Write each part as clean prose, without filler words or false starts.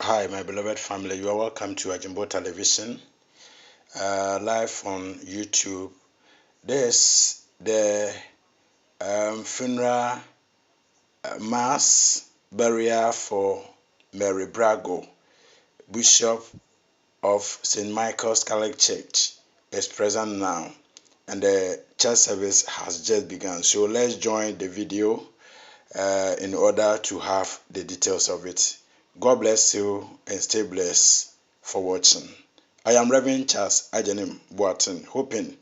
Hi, my beloved family. You are welcome to Ajimbo Television, live on YouTube. This the funeral mass burial for Mary Brago, Bishop of St. Michael's Catholic Church, is present now, and the church service has just begun. So let's join the video in order to have the details of it. God bless you and stay blessed for watching. I am Reverend Charles Ajanim Boatin, hoping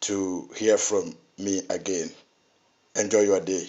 to hear from me again. Enjoy your day.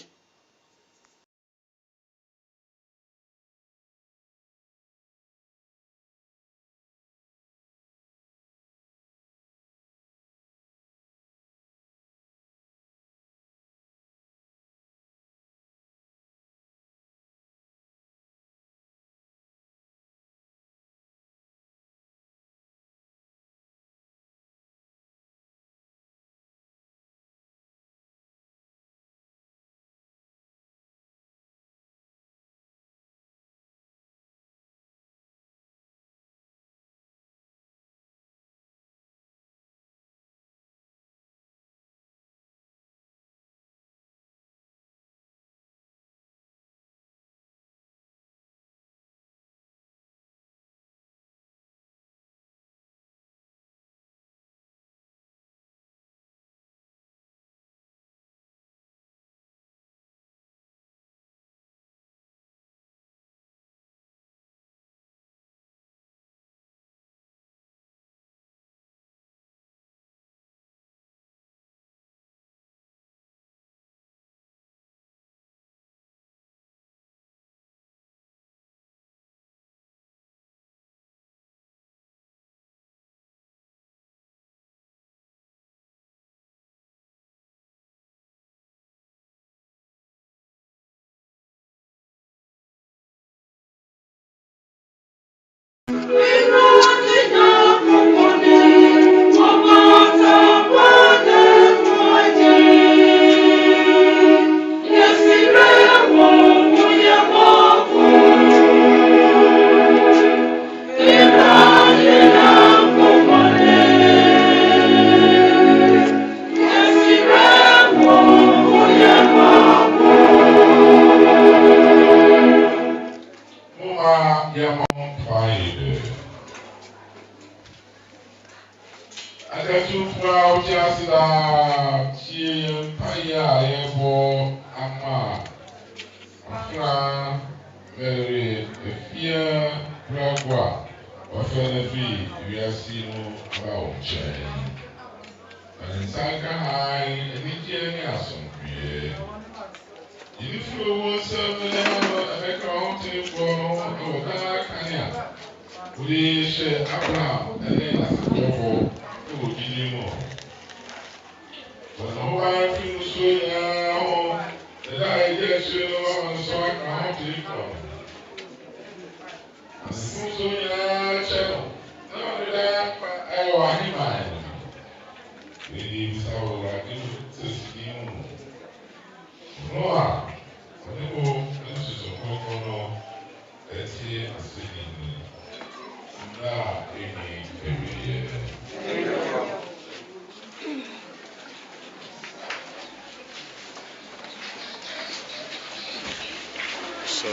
So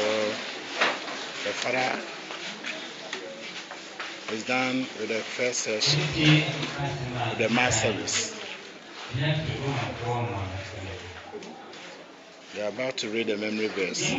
the father is done with the first session, with the mass service. They are about to read the memory verse.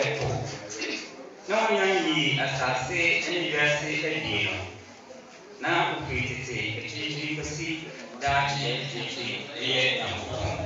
ɛpo na wɔnyan yi asase ne wiase adie no na okiri tete akyirikyiri kɔsi daakye akyirikyiri ɛyɛ Nyankopɔn.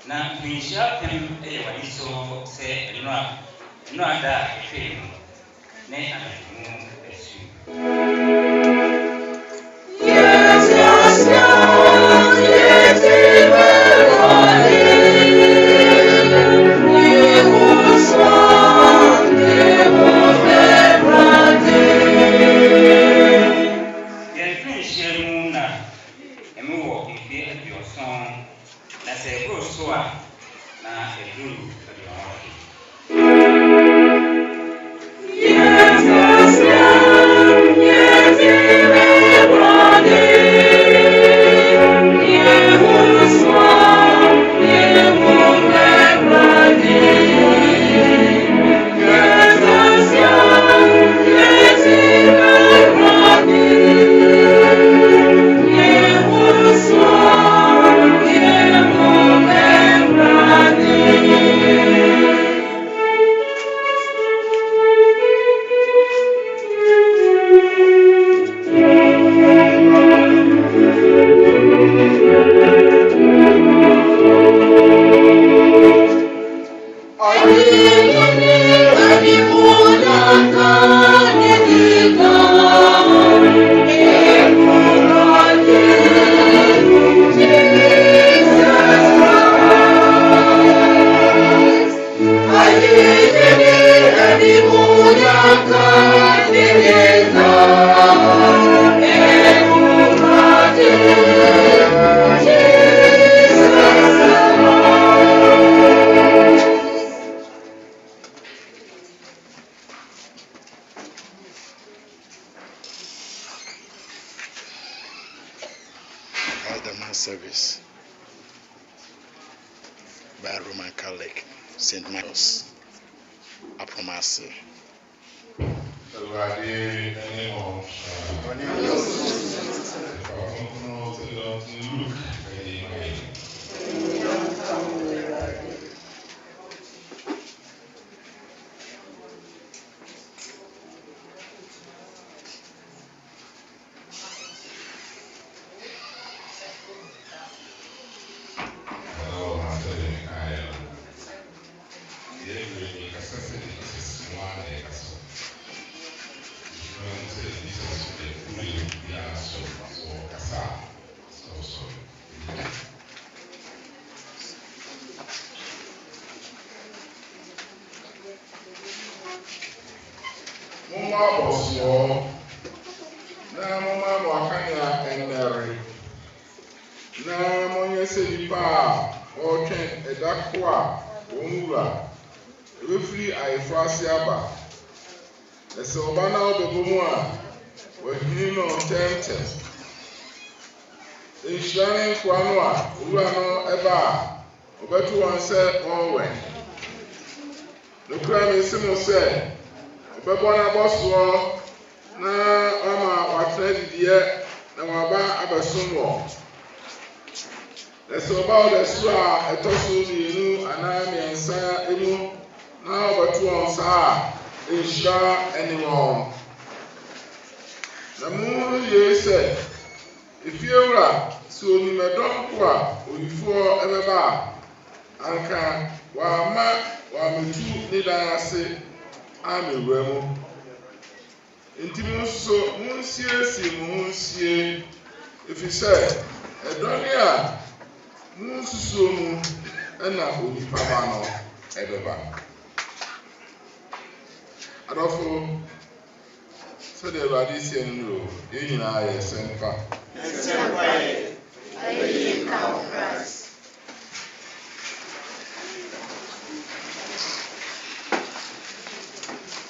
Na nhyia pem ɛyɛ wani so sɛ nnura da a ɛhwɛ mu ne anadwo mu asu. Yɛmfiri nhyia mu na ɛmu wɔ mfe aduɔson na sɛ ɛkoro so a na ɛduru aduɔnwɔtwe. Service by Roman Catholic St. Michael's Apomase. Mama Boswo, na Mama Wakanya and Mary. Na Monya Sedipa, or Ken Edakwa, Omura, Rufri Aifrasiaba. The Sobana of the Bumua were hidden on 10. In Shannon Kwanwa, Urano Eba, Obetu one said, Owen. The crime is simple said. Bebona boswo na ama watredi die na waba abesonwo. Leso ba o leso a etoso nienu ana miensa emu na obatu on sa ehia enimo. Na mu yese efiewura so ni medom ko a oyifo ebeba anka wa metu ni dan ase amewemu enti munso munsie munsie efise edoni a munsuso mu na onipa ba no ebeba adofo so de radisi enu yenyina ye sempa ayi ka Christ.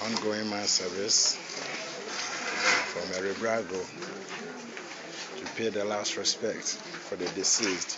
Ongoing mass service for Mary Brago to pay the last respect for the deceased.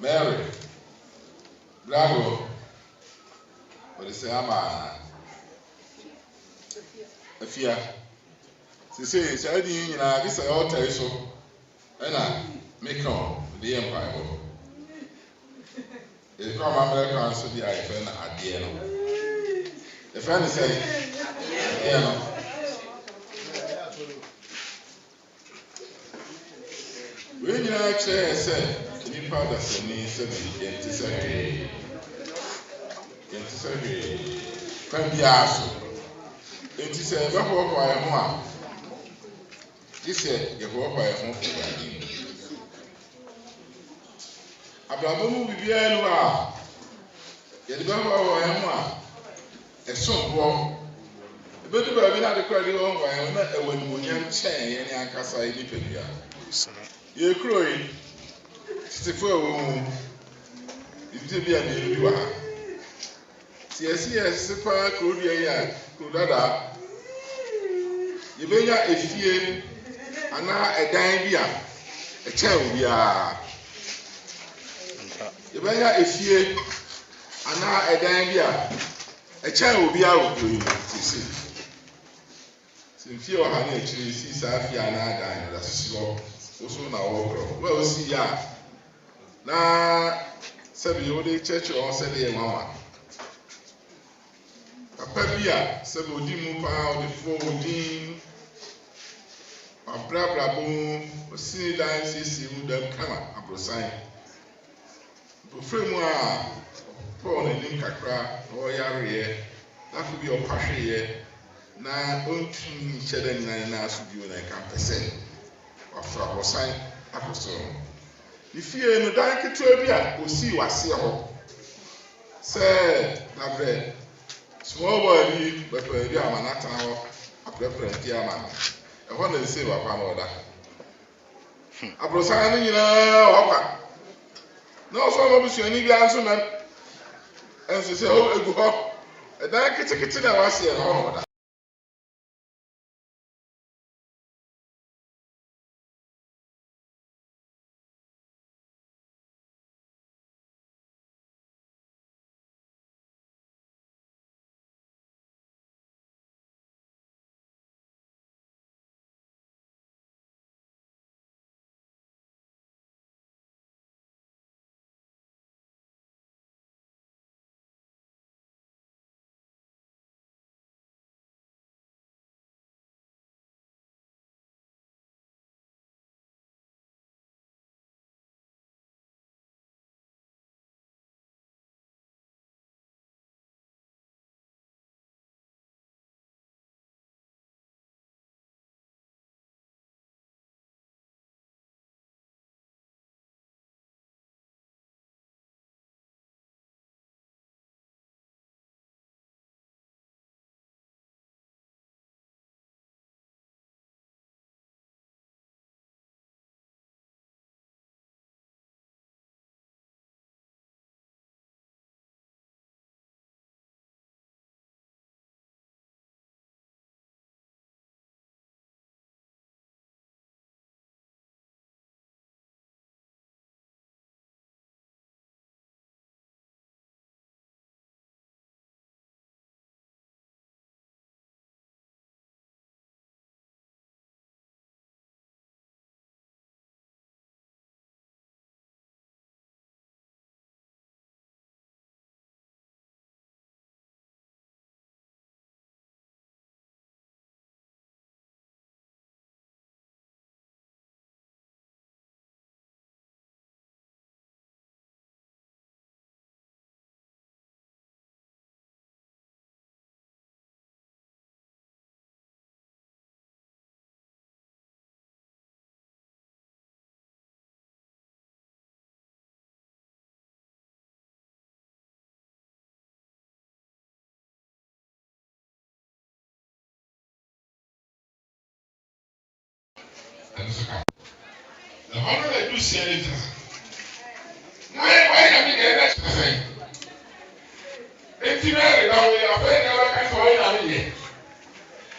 Mary Brago, what is the ama? Afia. She says, I didn't know this. I ought to so. And I make on the empire. They come American, so the I friend at the end. The friend said, yeah. When you actually said, you powder some needs and anticipate. Can be asked. It is a bubble by a moa. This said, you walk by a home. Abraham will be very well. Yet, bubble by a moa. A song walk. The better by being at the credit on by when you chain any ancasa in Ipia. You're crowing. 64 it be a new one. CS Super Korea, Kudada. You bring a fear and now a dime beer, a child. You yɛbɛnya efie anaa ɛdan bi a ɛkyɛn obi a wɔ yi sisi sinfie wɔ ha na akyire si saa fie anaa dan na sisi hɔ woso na wɔkorɔ wo a osi ya na sɛbi wode kyerɛkyerɛ wɔn sɛdeɛ yɛ nwanwa papa bi a sɛbi odi mu paa ɔde fo odin abrabra bo osi dan sisi mu dam kama abrosan bofre mu a Paul n'anim kakra na ɔyareɛ n'afɔ bi ɔpahweeɛ na ɔntumi nhyɛ dɛ nyinaa na aso bio na ɛka mpɛ sɛ wafra abrosan akɔsoro ne fie no dan ketewa bi a osii waseɛ hɔ sɛ nabrɛ small boy bi bɛpɛ bi ama n'atena hɔ aprɛprɛ nti ama no ɛhɔ na nsɛ papa na ɔda abrosan no nyinaa ɔkwa na ɔsɔ ɔmo busuani bi nso na ɛnso sɛ egu hɔ ɛdan ketekete na waseɛ no hɔ ɔda. The 100 senators. Why am I the next person? It's very now we are paying our kind of oil here.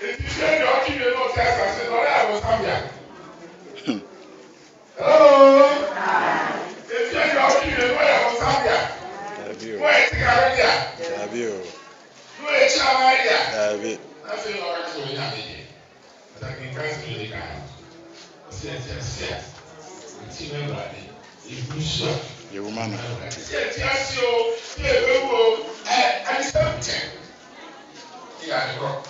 It's very okay to know test and say, Lord, I was Zambia. Hello? It's very okay to know I was Zambia. Where is the Caribbean? Where is Chamaria? That's the Lord to me. But I can cancel the guy. Your woman. Yes, you. And something. Yeah, go.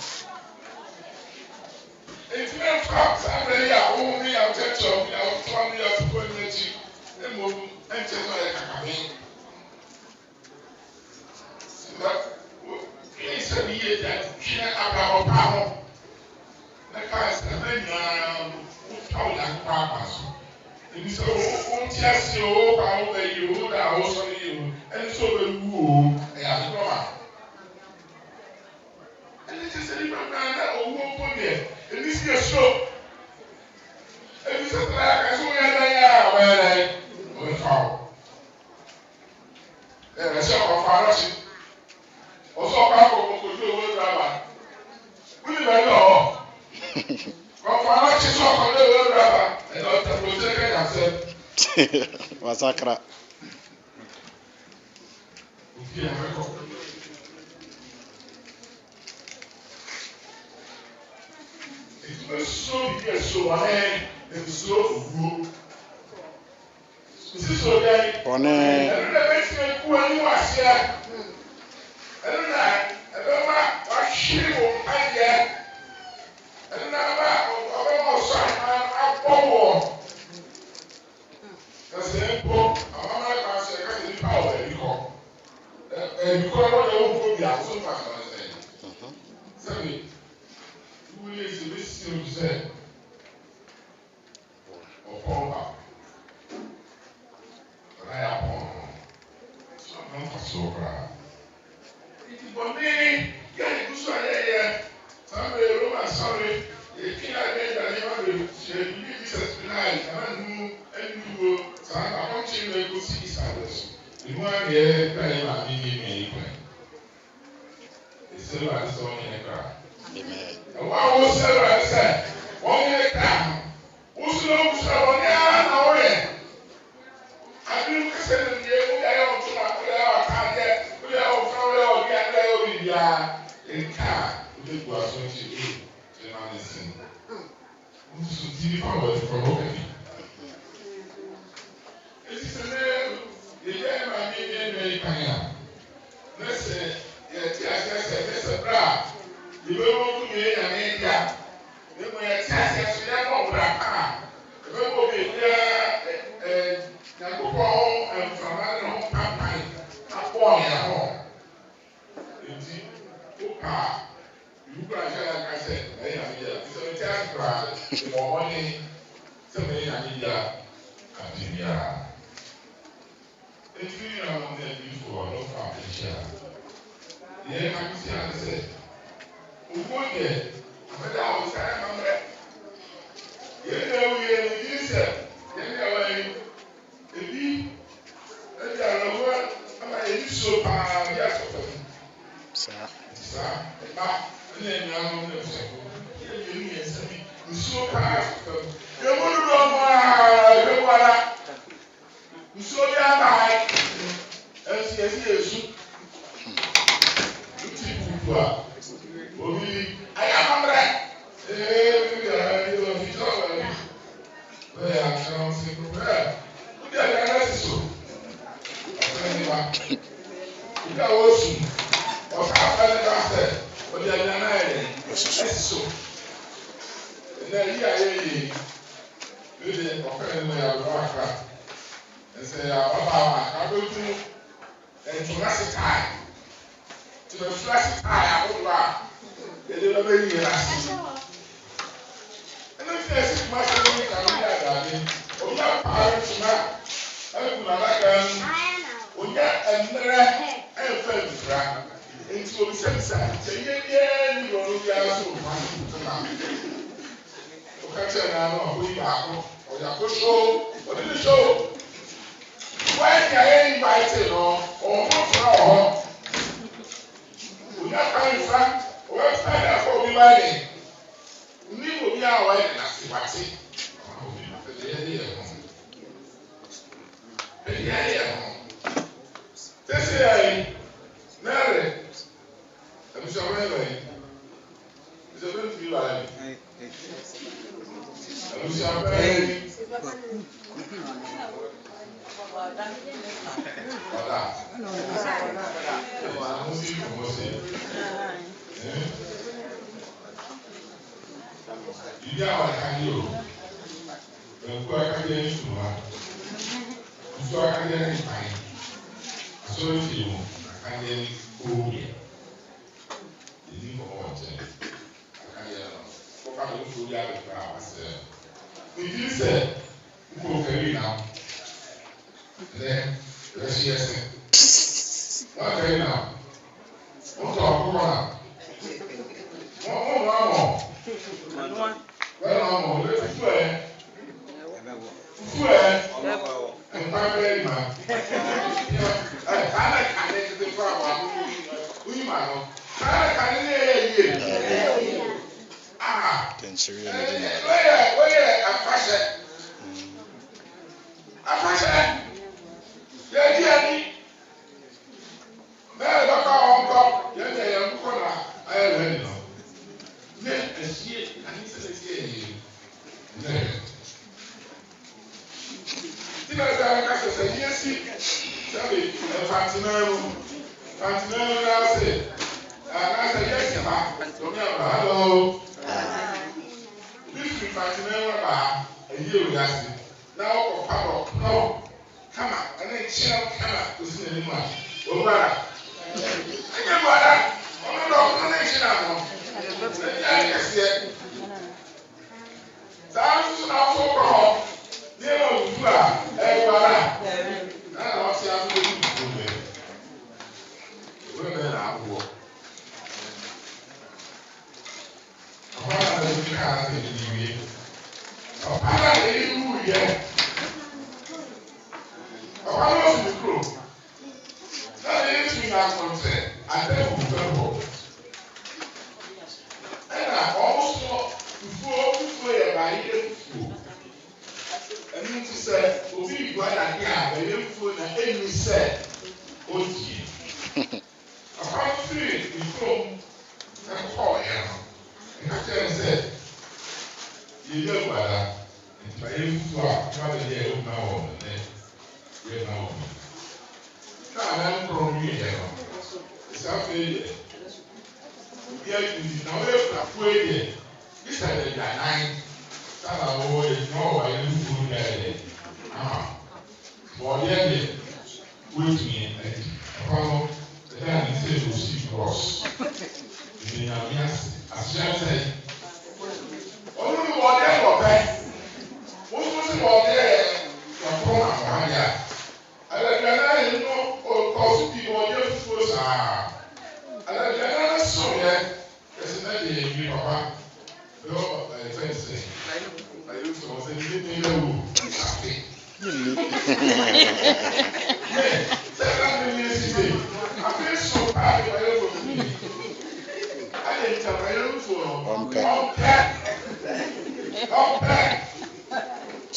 If you have facts, I'm ready. I only have to tell me. I'll tell you to go and see. And move and tell me I can but please tell me that she have a power. The cars are very how that purpose. And so, just you, how they you, that also you, and so the woo, and Roma. And this is a different man that will put there. And this is a show. And this is like I saw you where I found. And I saw a farashi. Also, I could do a driver. We didn't know. Masakra.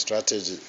Strategy.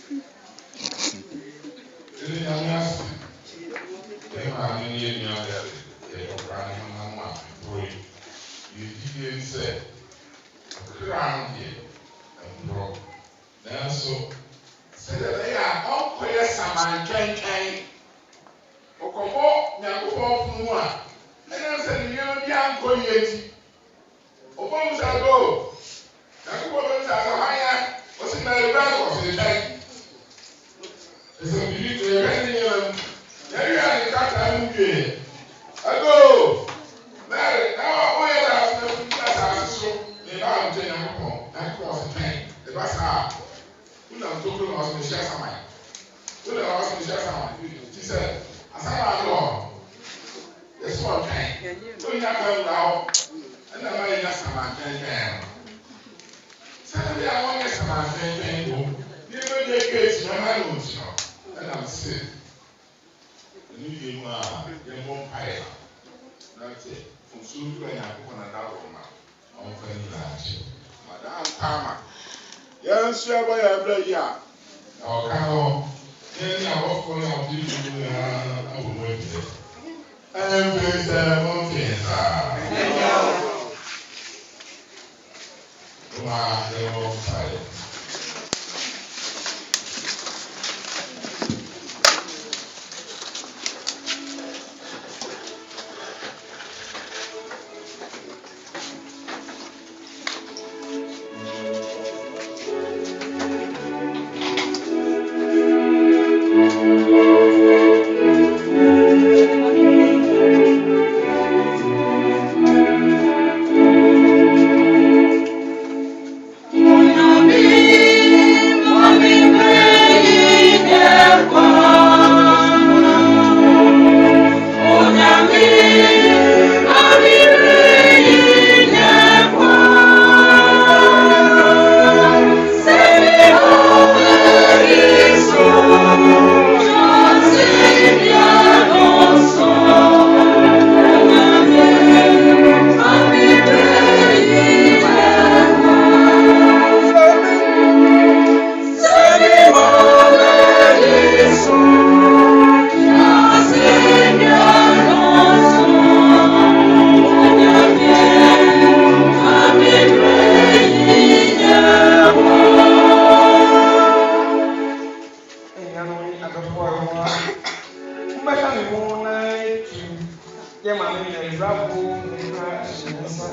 maame na Bravo nkra ahyɛnsa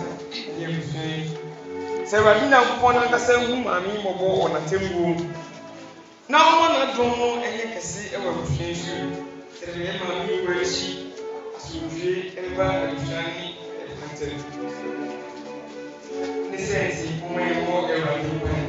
ɛyɛ busua sɛ Awurade Nyankopɔn n'ankasa hu maame yi mmɔbɔ wɔ n'atemmuo na ɔma n'adom no ɛyɛ kɛse ɛwɔ abusua yi so sɛ deɛ maame yi wɔ akyi asomdwie ɛba abusua ne ɛpɛntɛm ne sɛ nti ɔma yɛbɔ Awurade nkwan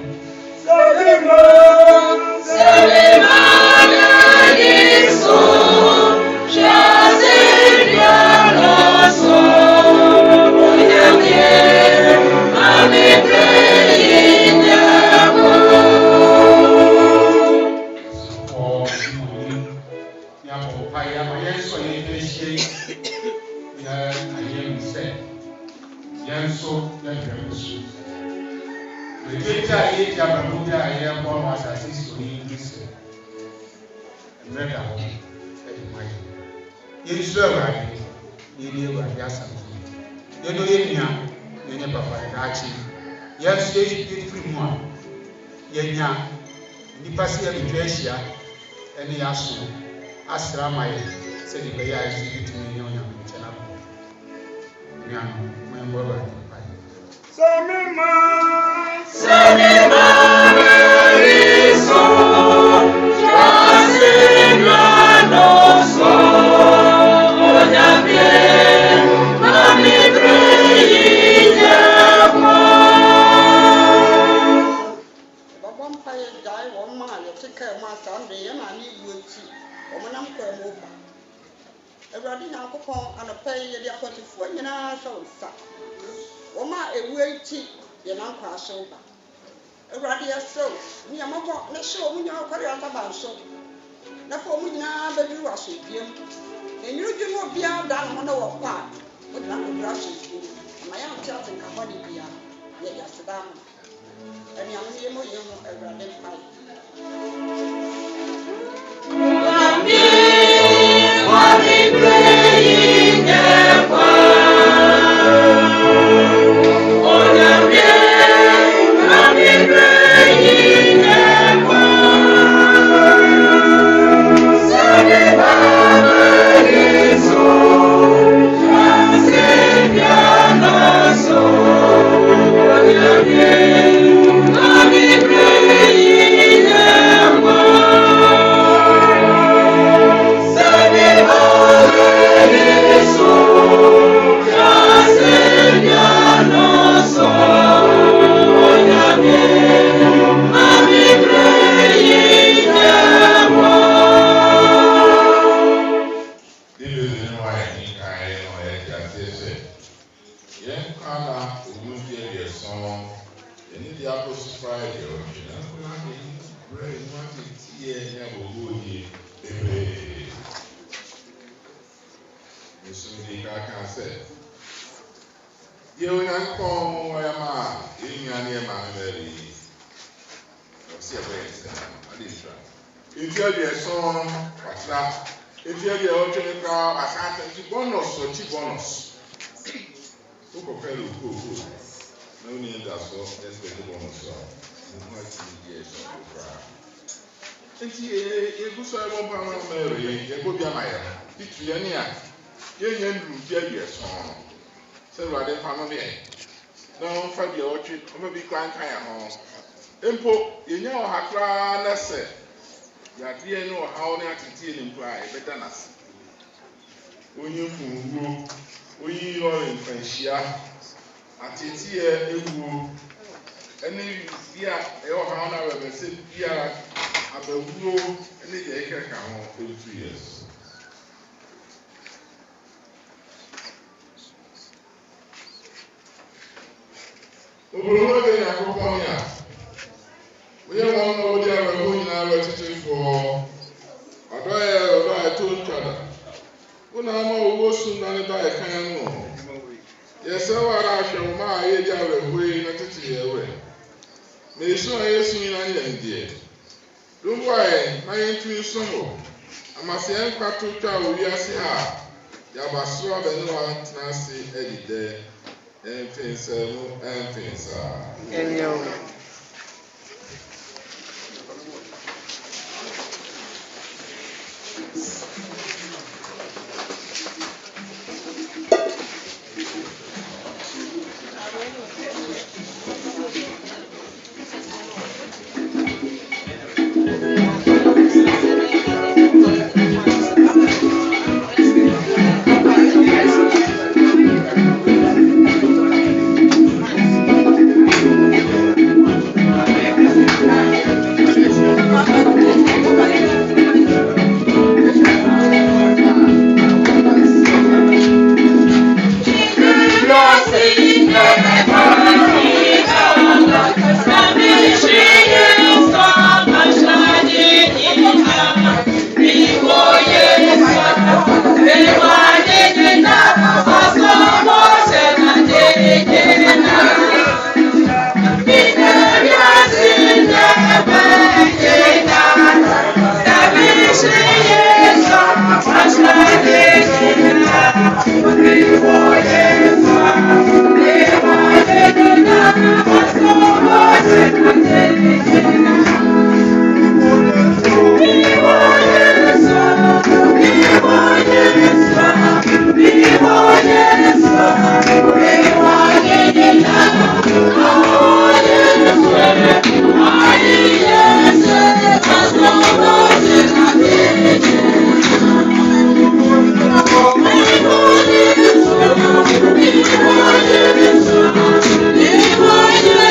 Thank you.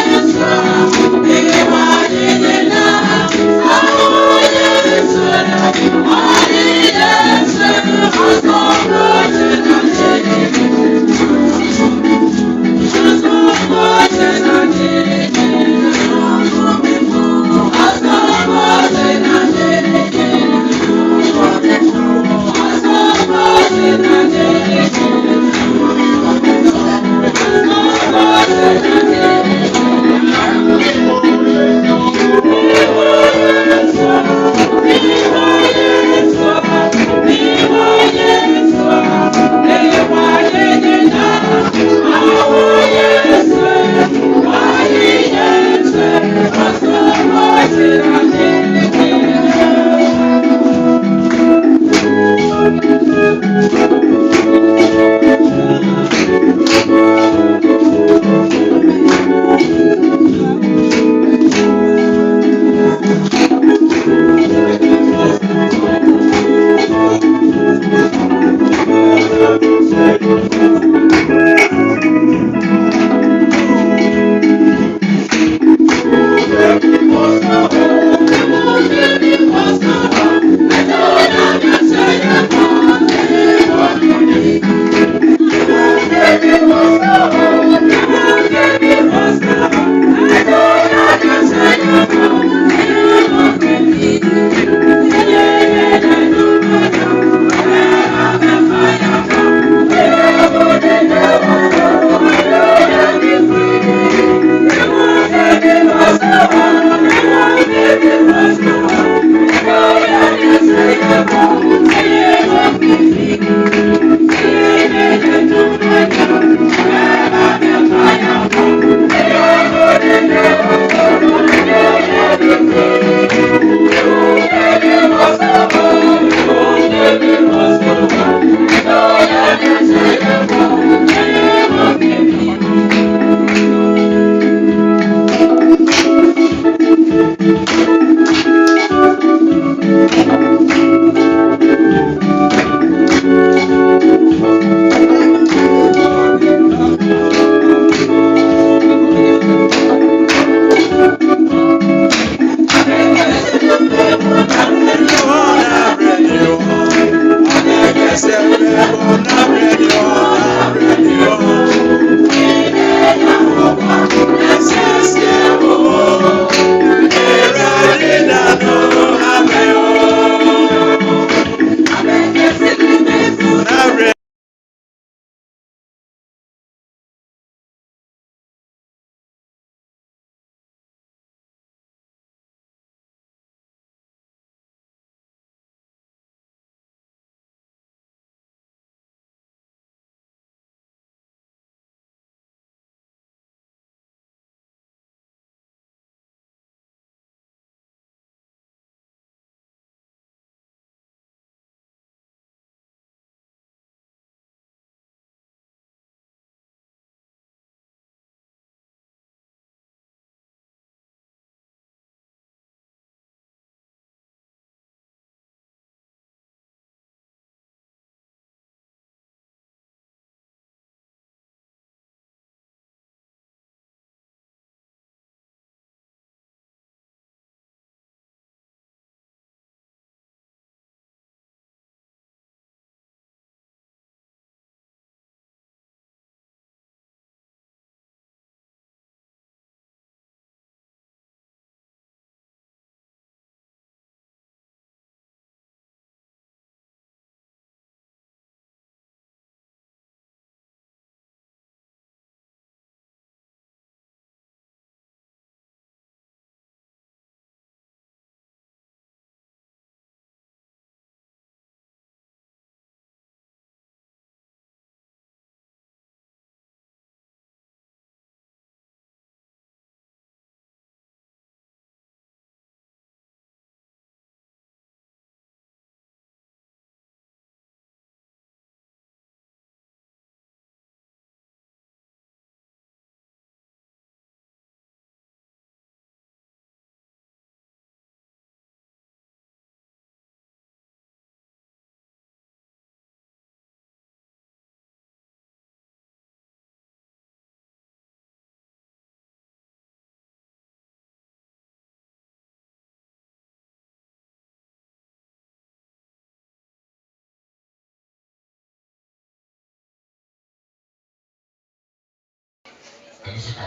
ɛno so ka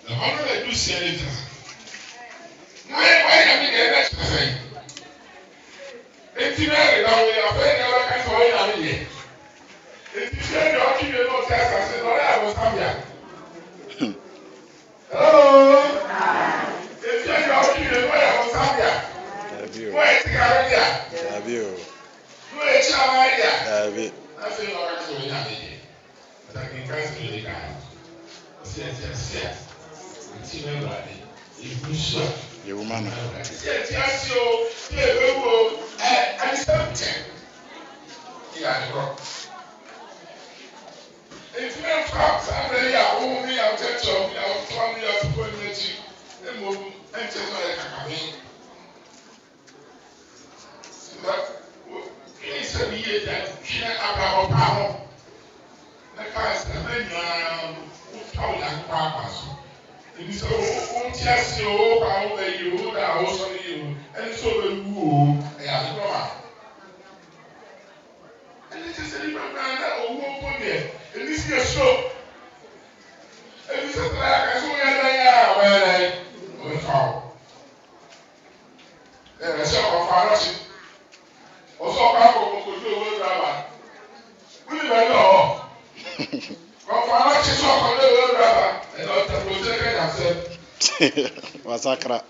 na ɔno na du sia ne ta why am I getting that thing? Enti na na we afɛ na ba ka so ɔyɛ na me yɛ. Enti sɛ na ɔki me no test ase na ɔyɛ abo Zambia. Hello. Enti na ɔki me no ɔyɛ abo Zambia. Abio. Why ti ka re dia? Abio. No e cha ma dia. Abi. Na sɛ na ɔka so ɔyɛ na me yɛ. Ta kin ka so ɔyɛ ka. Sia. Enti na ba de. Ibusu. Ye woman. Yes, yo. Yeah, we will. I accept. Yeah, bro. If you don't talk, somebody only out of job, you know, 20 years ago, and move and just like a coming. But it's a year that she had a power. The guys, the men, who told like papas. Ebi sɛ o ti ase o ba o bɛ yi o da o sɔ ne yi o ɛni sɛ o bɛ wu o ɛyɛ adi dɔn ma ɛni ti sɛ nipa kan na owu o ko deɛ ɛni si yɛ so ɛni sɛ tɛ aka so yɛ dɛ yɛ a ɔbɛ yɛ dɛ o bɛ fa o ɛyɛ sɛ ɔfa ɔsi ɔsɔ ɔka kɔ kɔkɔ to o bɛ dura ba wuli bɛ lɔ ɔfa ɔsi sɔ ɔkɔ to o bɛ dura ba. Wasakra.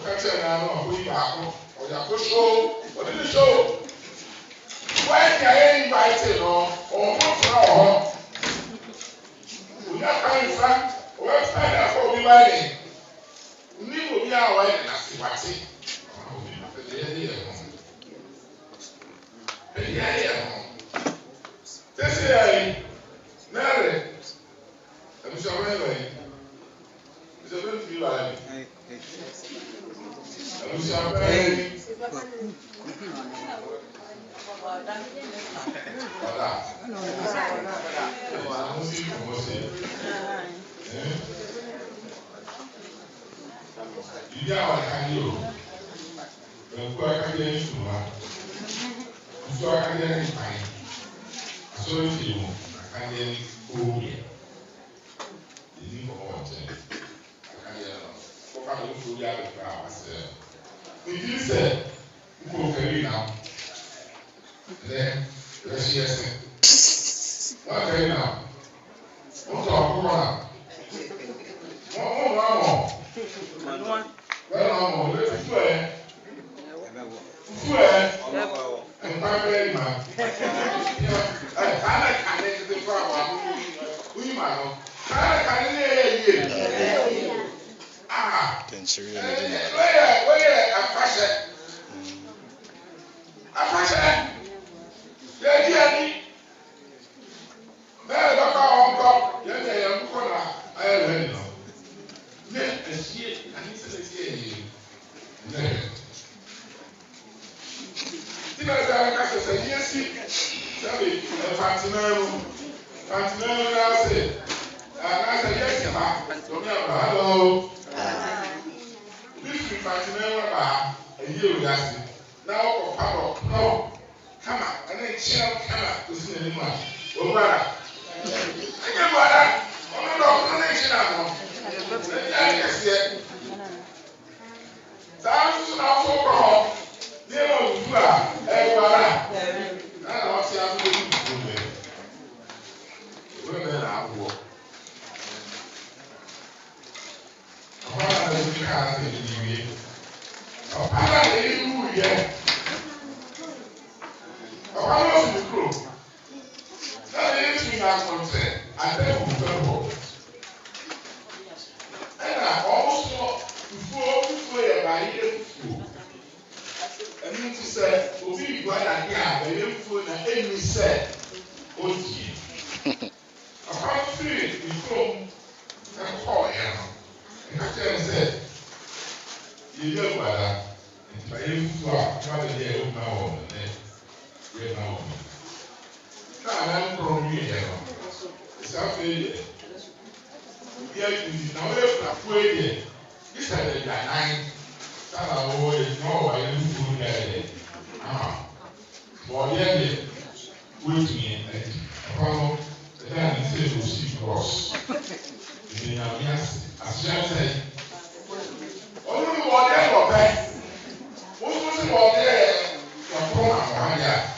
catch a man or we back or the show or the show. When you invited or what? We are kind of fact, or website for we writing. We will be our way and ask what's it. This is Mary. I'm sorry. It's a little bit like I'm sorry. You are a you. When you are getting to you are getting fine. So if you are getting old, you need more water. I can't food out of ourselves. We did say, we will carry now. Then, let's hear it. What carry now? What's our corner? More. Well, let's do it. And my man. I can't the problem. We might. Hello. This is now no. Come on, and then chill, come on, to see anyone. Oh, brother. I get brother. Oh, no, yes, yet. Sounds now so wrong. They don't do that. Hey, brother. I don't see how to do it. Women are poor. I can't see you. Oh, hallelujah. I want to grow. That is me now concerned. I tell you, and I also before you buy it food. And you say, "Oh, we go and get a food and any said, oh, gee." I can't see it before and call him. And I tell said, "You know what? If I am try to get out now." Now I'm from here. It's a failure. We are now afraid. This is the nine. That's how we know I am doing that. For the end, wait me and follow the time and say to see cross. In our yes, as I say, only one day for that. What was it all there? From our hand.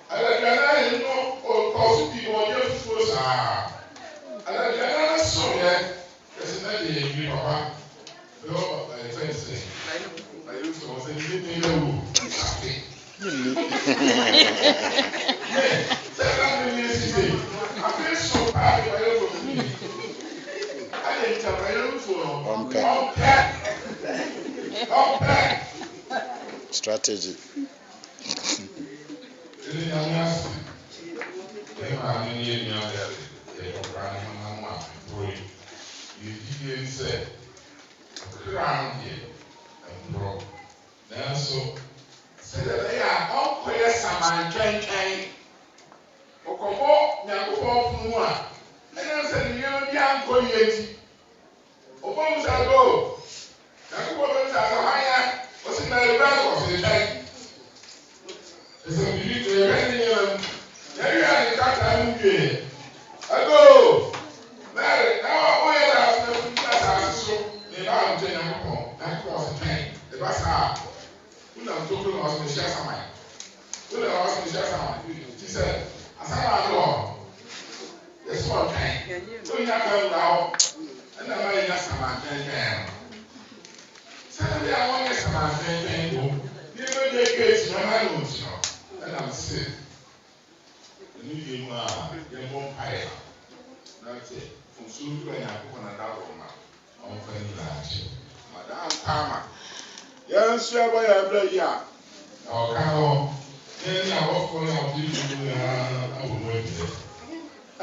I don't know, or cause people are just so sad. I don't know, so yet, there's another year, Papa. No, I say, I used to say, you didn't know. I feel so bad if I don't know. I didn't tell my own for strategy. You said, crown here and bro. Then so, said that they are all clear some and Okobo, Yakubo from one. And then said, you young go yet. Obama shall go. Yakubo is a higher, was in the back of the day. It's a belief in the there you are the captain here. I go. Now, where are so the bound to Yakubo? That was a pain. The bus are. We don't talk about the share some. We don't ask the share some. She said, as I know, the small pain. So you have to go out. And then I just have a pain. Suddenly, I want to sɛnsɛn bom ne bɛde case na ha no nkyino ɛna mse ɛno yɛ mu a yɛmmɔ mpaeɛ na sɛ mfonsuo bi wɔ Nyankopɔn na da wɔ ma ɔmfa ne nyinaa madam Palmer yɛnso ɛbɔ yɛ berɛ yi a na ɔka hɔ yɛne awɔfoɔ no a wɔde bi abɔ mu abirɛ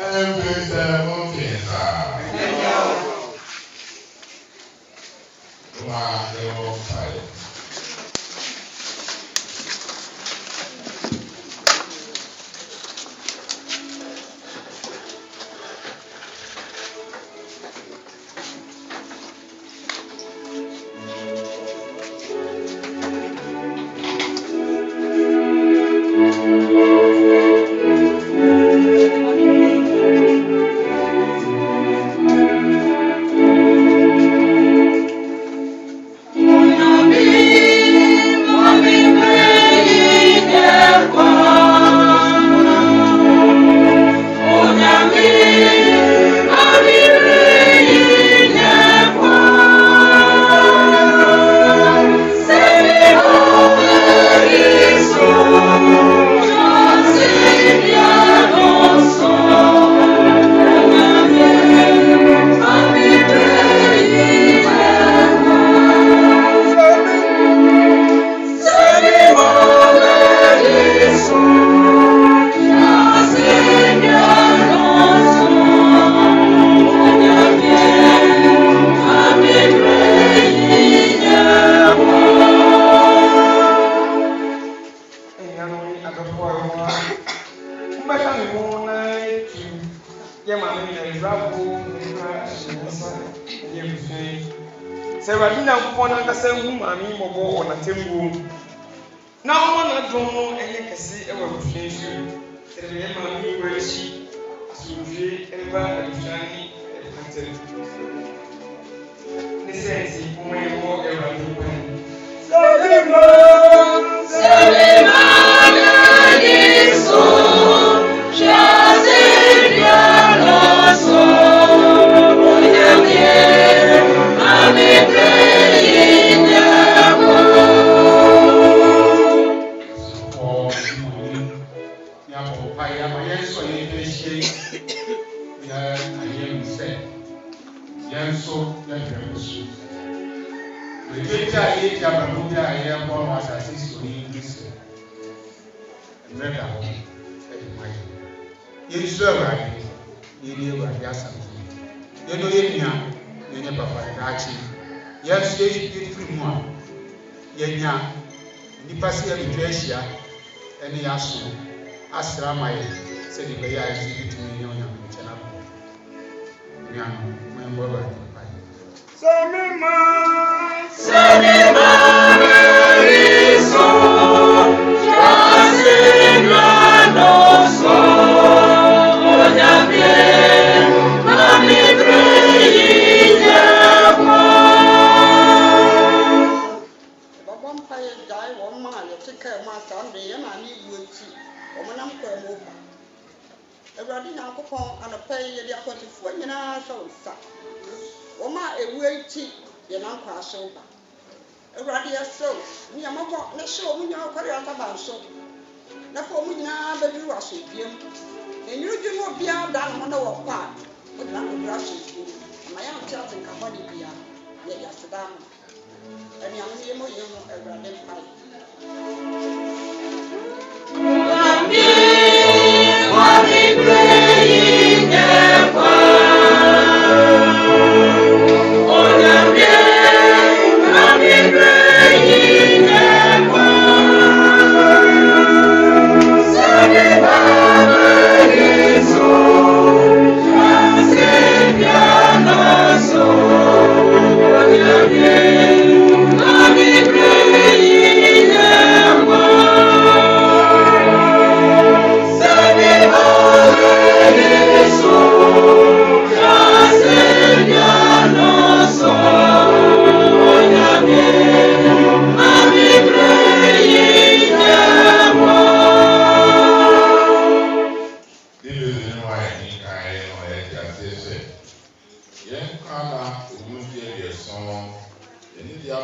ɛmfiri sɛ mɔmfee saa ma yɛwɔ mpaeɛ Amen.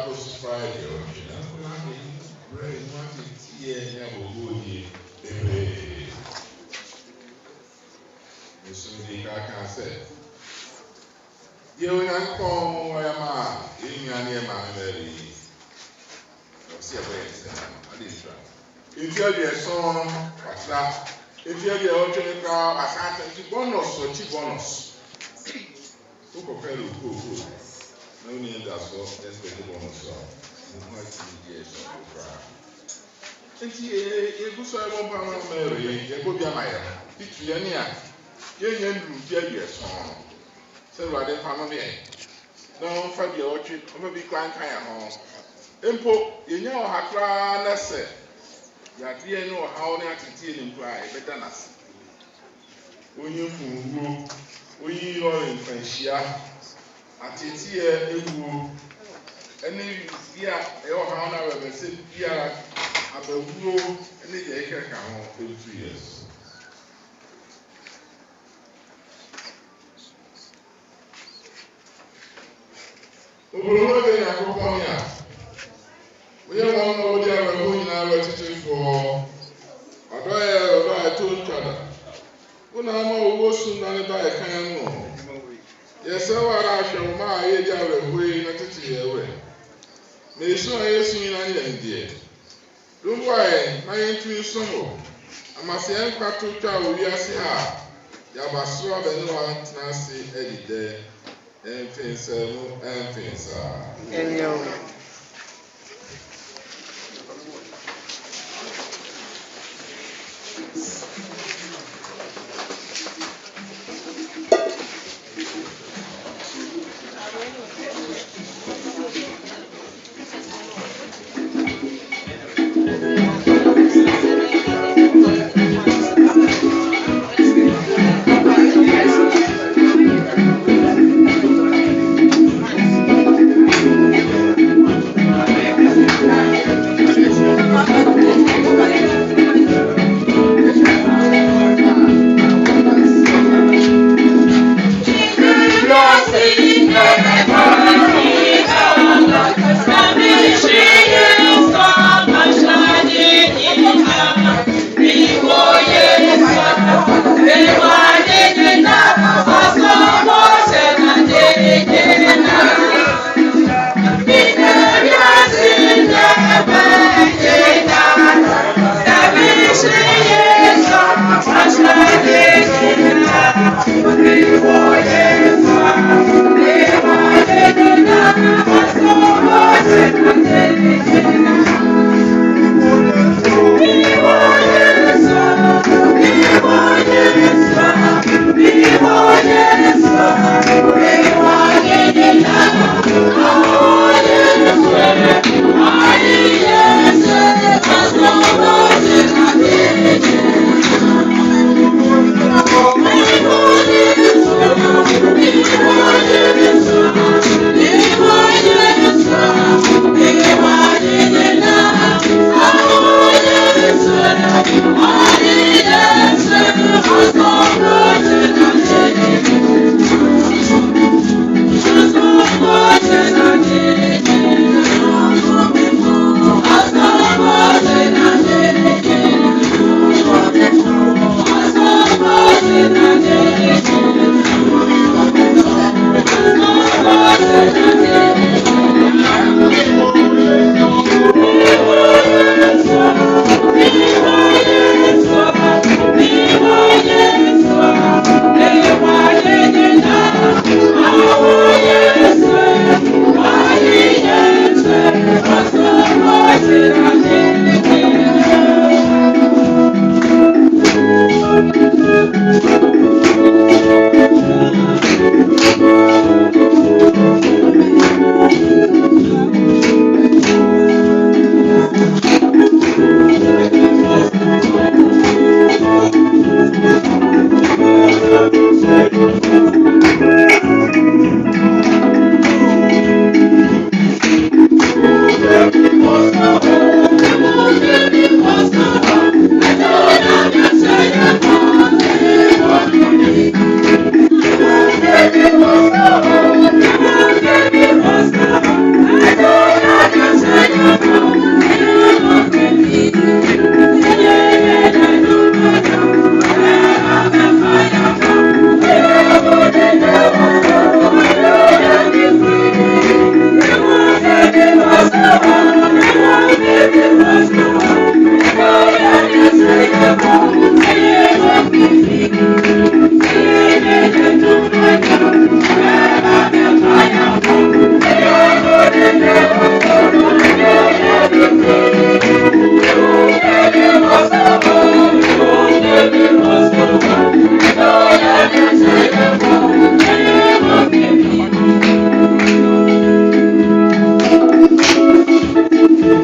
Post Friday, very much here, never good. This is the guy can say. You and come where am I? In your man, very. See a way, I did try. If you have a song, what's that? If you have your own crowd, I can't take bonus or cheap bonus. Who compare to who? No need that so let's get the bonus. And you go so I won't marry, you go be a Maya. It's Yania. You get your song. So rather family. No, 5 year old trip, I'm a big client home. Impo, you know how to say. You know how to teach him cry better than us. When you move, when you are in Frenchia, at it here, you and then you are how now, I said, yeah, at the rule, and the acre come in 2 years. We have one more day going now for I told each other. When I'm all soon than by a can. Yes, I shall my age away, not to away. May so I soon and dear. Don't worry, my entry is summer. I must say, I'm to child, we are see her. Yabasua, and no one nasty Eddie there. And things, and things are. I don't know.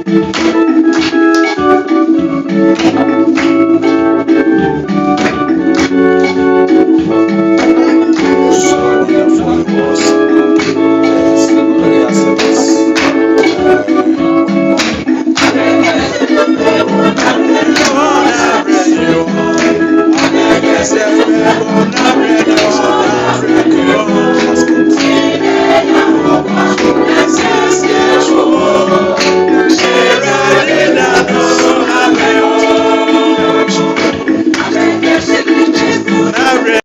Thank you.